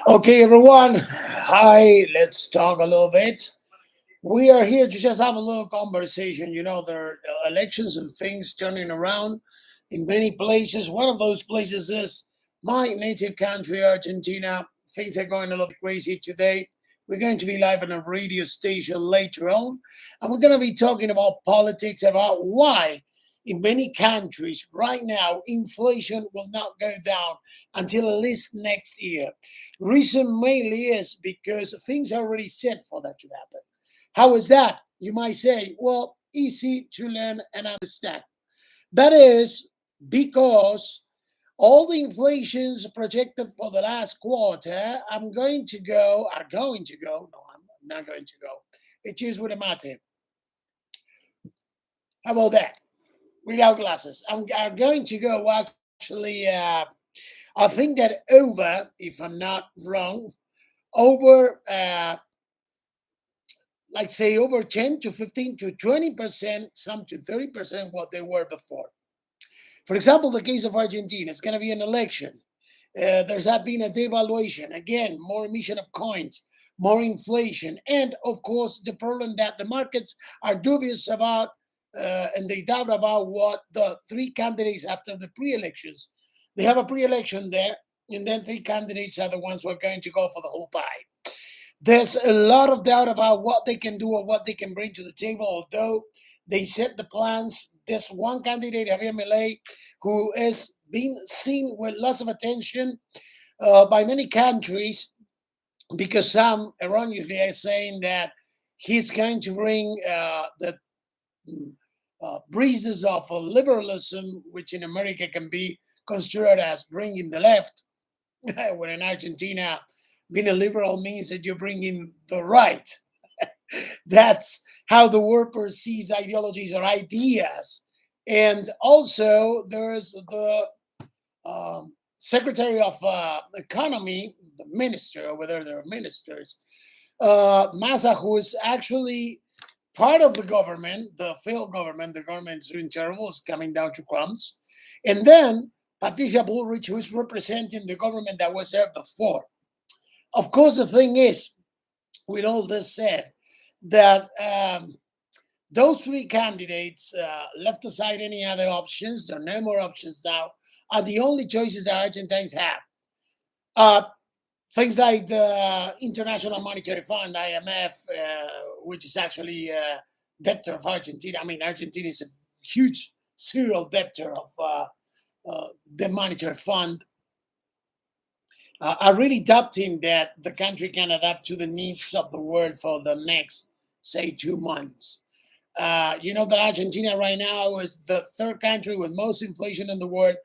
Okay, everyone. Hi, let's talk a little bit. We are here to just have a little conversation. You know, there are elections and things turning around in many places. One of those places is my native country, Argentina. Things are going a little bit crazy today. We're going to be live on a radio station later on, and we're going to be talking about politics, about why in many countries right now inflation will not go down until at least next year. Reason mainly is because things are already set for that to happen. How is that? You might say, well, easy to learn and understand. That is because all the inflations projected for the last quarter, are going to go, no, I'm not going to go. It is with a mate. How about that? Without glasses. I'm going to go actually, I think that over, if I'm not wrong, over like say over 10 to 15 to 20%, some to 30% what they were before. For example, the case of Argentina, it's going to be an election. There's been a devaluation, again, more emission of coins, more inflation, and of course, the problem that the markets are dubious about and they doubt about what the three candidates after the pre elections. They have a pre election there, and then three candidates are the ones who are going to go for the whole pie. There's a lot of doubt about what they can do or what they can bring to the table, although they set the plans. There's one candidate, Javier Milei, who is being seen with lots of attention by many countries because some erroneously are saying that he's going to bring the breezes of liberalism, which in America can be construed as bringing the left, when in Argentina, being a liberal means that you're bringing the right. That's how the world perceives ideologies or ideas. And also, there's the Secretary of Economy, the minister, or whether they're ministers, Massa, who is actually part of the government, the failed government, the government's doing terrible, is coming down to crumbs. And then Patricia Bullrich, who is representing the government that was there before. Of course, the thing is, with all this said, that those three candidates, left aside any other options, there are no more options now, are the only choices that Argentines have. Uh, Things like the International Monetary Fund, IMF, which is actually a debtor of Argentina. I mean, Argentina is a huge serial debtor of the monetary fund. Are really doubting that the country can adapt to the needs of the world for the next, say, 2 months. You know that Argentina right now is the third country with most inflation in the world,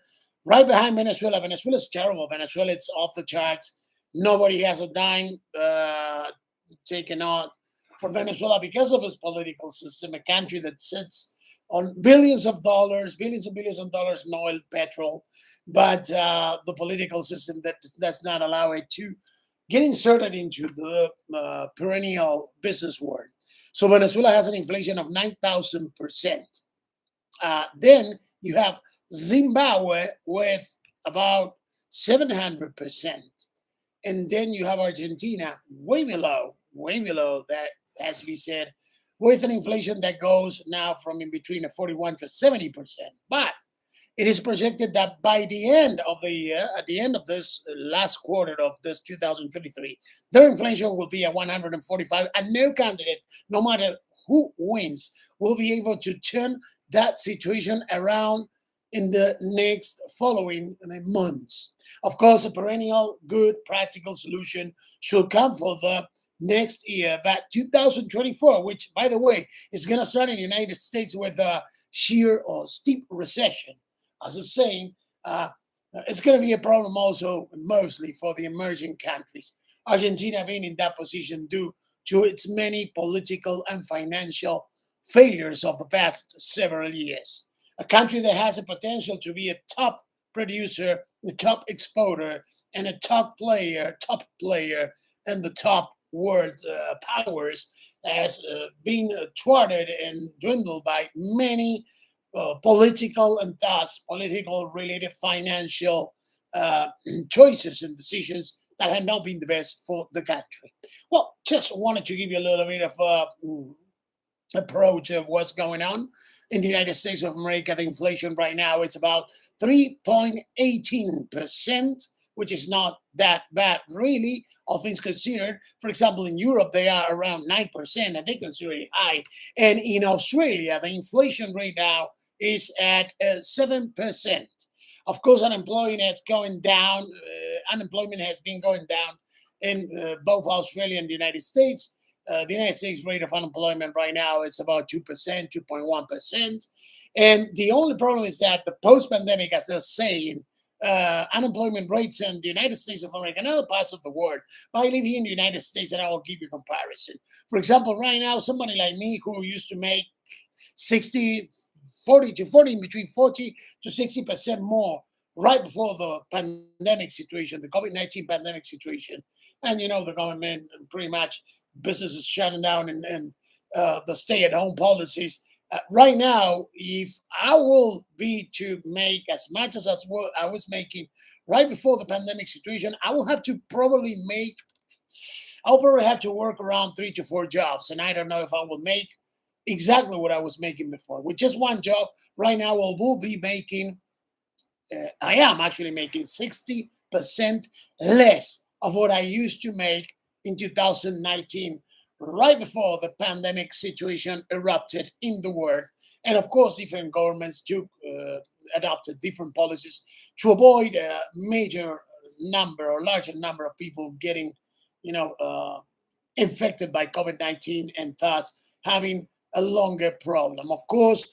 right behind Venezuela. Venezuela's terrible. Venezuela, it's off the charts. Nobody has a dime taken out from Venezuela because of its political system, a country that sits on billions of dollars, billions and billions of dollars in oil, petrol, but the political system that does not allow it to get inserted into the perennial business world. So Venezuela has an inflation of 9,000%. Then you have Zimbabwe with about 700%. And then you have Argentina way below that, as we said, with an inflation that goes now from in between a 41 to 70%. But it is projected that by the end of the year, at the end of this last quarter of this 2023, their inflation will be at 145, and no candidate, no matter who wins, will be able to turn that situation around in the next following months. Of course, a perennial, good, practical solution should come for the next year, but 2024, which, by the way, is going to start in the United States with a sheer or steep recession. As I was saying, it's going to be a problem also mostly for the emerging countries. Argentina being in that position due to its many political and financial failures of the past several years. A country that has a potential to be a top producer, a top exporter, and a top player, and the top world powers has been thwarted and dwindled by many political and thus political related financial choices and decisions that have not been the best for the country. Well, just wanted to give you a little bit of approach of what's going on in the United States of America. The inflation right now it's about 3.18%, which is not that bad, really, all things considered. For example, in Europe, they are around 9%, and they consider it high. And in Australia, the inflation rate now is at 7%. Of course, unemployment is going down. Unemployment has been going down in both Australia and the United States. The United States rate of unemployment right now is about 2%, 2.1%. And the only problem is that the post-pandemic, as they're saying, unemployment rates in the United States of America and other parts of the world. But I live here in the United States, and I will give you a comparison. For example, right now, somebody like me who used to make 60, 40 to 40, between 40 to 60% more right before the pandemic situation, the COVID-19 pandemic situation. And, the government pretty much businesses shutting down and the stay-at-home policies. Right now, if I will be to make as much as what I was making right before the pandemic situation, I'll probably have to work around 3 to 4 jobs. And I don't know if I will make exactly what I was making before. With just one job, right now, I am actually making 60% less of what I used to make in 2019, right before the pandemic situation erupted in the world. And of course, different governments adopted different policies to avoid a larger number of people getting, infected by COVID-19 and thus having a longer problem. Of course,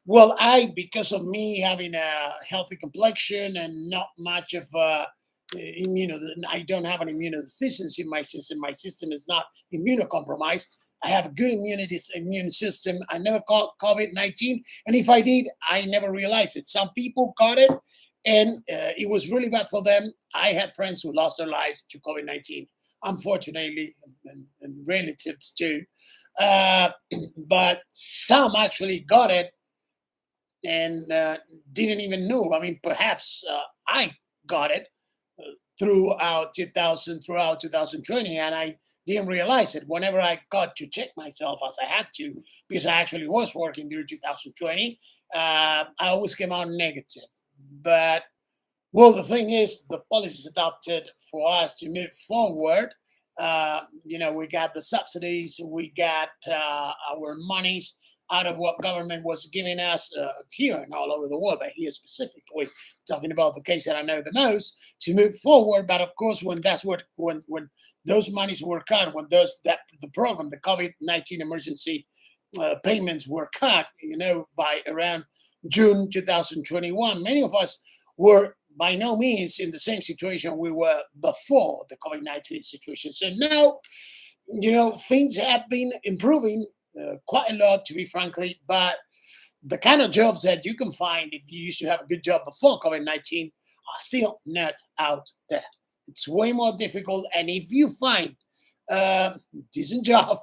well, because of me having a healthy complexion and not much of I don't have an immunodeficiency in my system. My system is not immunocompromised. I have a good immune system. I never caught COVID-19. And if I did, I never realized it. Some people caught it and it was really bad for them. I had friends who lost their lives to COVID-19, unfortunately, and relatives too. But some actually got it and didn't even know. I mean, perhaps I got it throughout 2020, and I didn't realize it. Whenever I got to check myself, as I had to, because I actually was working during 2020, I always came out negative. But well, the thing is, the policies adopted for us to move forward. We got the subsidies, we got our monies out of what government was giving us here and all over the world, but here specifically, talking about the case that I know the most, to move forward. But of course, when those monies were cut, the program, the COVID-19 emergency payments were cut, by around June 2021, many of us were by no means in the same situation we were before the COVID-19 situation. So now, things have been improving quite a lot, to be frankly, but the kind of jobs that you can find if you used to have a good job before COVID-19 are still not out there. It's way more difficult. And if you find a decent job,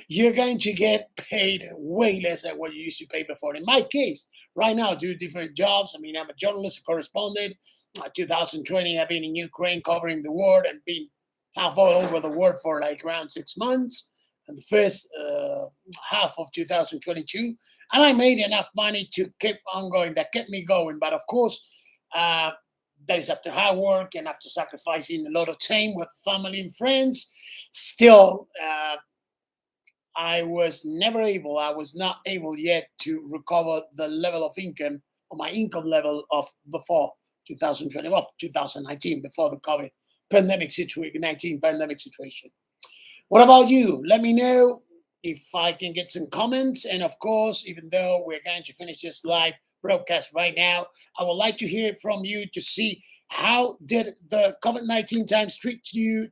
you're going to get paid way less than what you used to pay before. In my case, right now, I do different jobs. I mean, I'm a journalist, a correspondent. 2020, I've been in Ukraine covering the war and been half all over the world for like around 6 months. And the first half of 2022, and I made enough money to keep on going. That kept me going. But of course, that is after hard work and after sacrificing a lot of time with family and friends. Still, I was not able yet to recover the level of income or my income level of before 2020, well, 2019, before the COVID pandemic situation, 19 pandemic situation. What about you? Let me know if I can get some comments. And of course, even though we're going to finish this live broadcast right now, I would like to hear it from you to see how did the COVID-19 times treated you?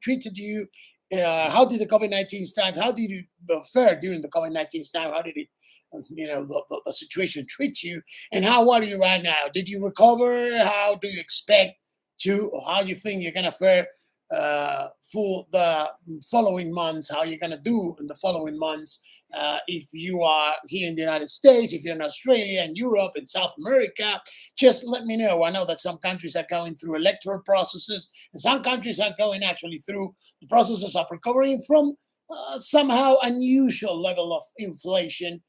How did the COVID-19 time? How did you fare during the COVID-19 time? How did it, the situation treat you? And how are you right now? Did you recover? How do you expect to? Or how do you think you're gonna fare for the following months, how you're going to do in the following months. If you are here in the United States, if you're in Australia and Europe and South America, just let me know. I know that some countries are going through electoral processes, and some countries are going actually through the processes of recovering from somehow unusual level of inflation.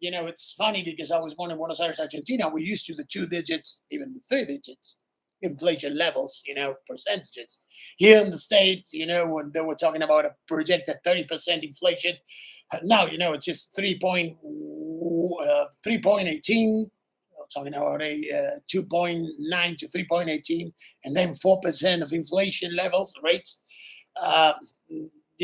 It's funny because I was born in Buenos Aires, Argentina. We're used to the 2 digits, even the 3 digits inflation levels, percentages. Here in the States, when they were talking about a projected 30% inflation, now, it's just 3.18, talking about a 2.9 to 3.18, and then 4% of inflation levels, rates. Uh,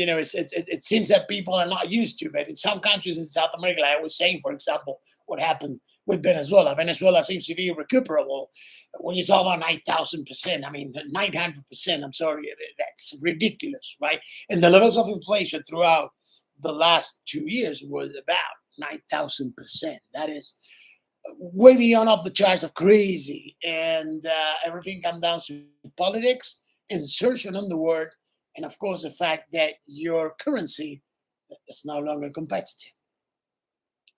it seems that people are not used to, but in some countries in South America, like I was saying, for example, what happened with Venezuela. Venezuela seems to be recuperable. When you talk about 9,000%, I mean, 900%, I'm sorry, that's ridiculous, right? And the levels of inflation throughout the last 2 years was about 9,000%. That is way beyond off the charts of crazy. And everything comes down to politics, insertion on the word, and of course, the fact that your currency is no longer competitive.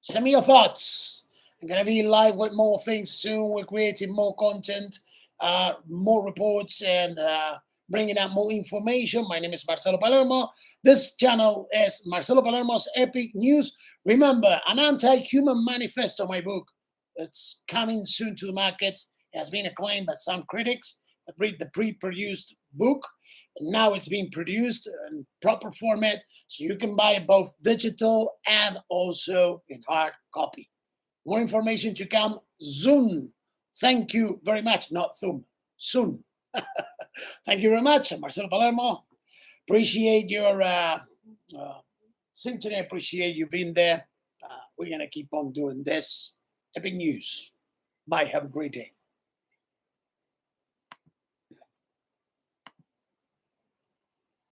Send me your thoughts. I'm going to be live with more things soon. We're creating more content, more reports, and bringing out more information. My name is Marcelo Palermo. This channel is Marcelo Palermo's Epic News. Remember, An Anti-Human Manifesto, my book. It's coming soon to the markets. It has been acclaimed by some critics that read the pre-produced book. Now it's being produced in proper format, so you can buy it both digital and also in hard copy. More information to come soon. Thank you very much. Not soon, soon. Thank you very much. I'm Marcelo Palermo. Appreciate your sympathy. Appreciate you being there. We're going to keep on doing this. Epic News. Bye. Have a great day.